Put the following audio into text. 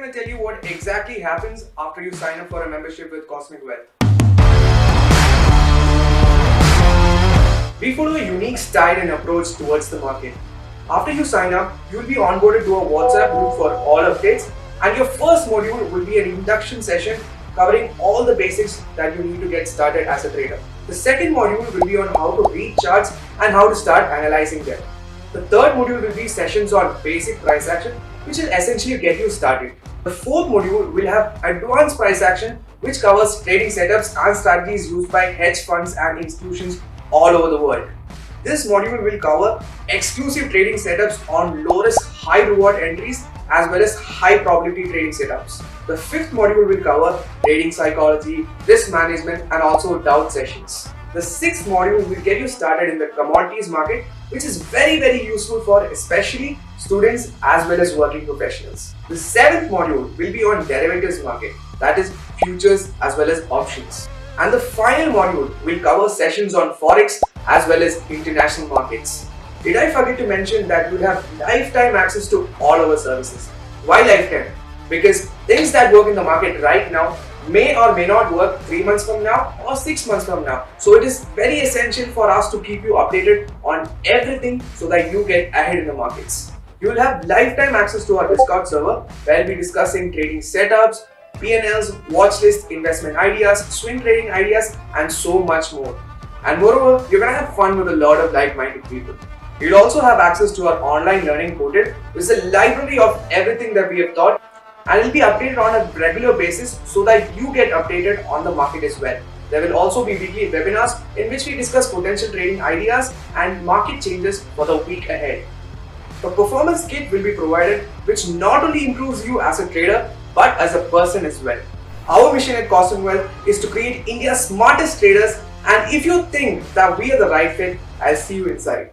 going to tell you what exactly happens after you sign up for a membership with Cosmic Wealth. We follow a unique style and approach towards the market. After you sign up, you will be onboarded to a WhatsApp group for all updates, and your first module will be an induction session covering all the basics that you need to get started as a trader. The second module will be on how to read charts and how to start analyzing them. The third module will be sessions on basic price action, which will essentially get you started. The fourth module will have advanced price action, which covers trading setups and strategies used by hedge funds and institutions all over the world. This module will cover exclusive trading setups on low risk, high reward entries as well as high probability trading setups. The fifth module will cover trading psychology, risk management and also doubt sessions. The sixth module will get you started in the commodities market, which is very useful for especially students as well as working professionals. The seventh module will be on derivatives market, that is futures as well as options. And the final module will cover sessions on forex as well as international markets. Did I forget to mention that you'll have lifetime access to all our services? Why lifetime? Because things that work in the market right now may or may not work 3 months from now or 6 months from now. So it is very essential for us to keep you updated on everything so that you get ahead in the markets. You will have lifetime access to our Discord server where we'll be discussing trading setups, P&Ls, watch list, investment ideas, swing trading ideas and so much more. And moreover, you're going to have fun with a lot of like-minded people. You'll also have access to our online learning portal, which is a library of everything that we have taught, and it'll be updated on a regular basis so that you get updated on the market as well. There will also be weekly webinars in which we discuss potential trading ideas and market changes for the week ahead. A performance kit will be provided which not only improves you as a trader but as a person as well. Our mission at Cosmic Wealth is to create India's smartest traders, and if you think that we are the right fit, I'll see you inside.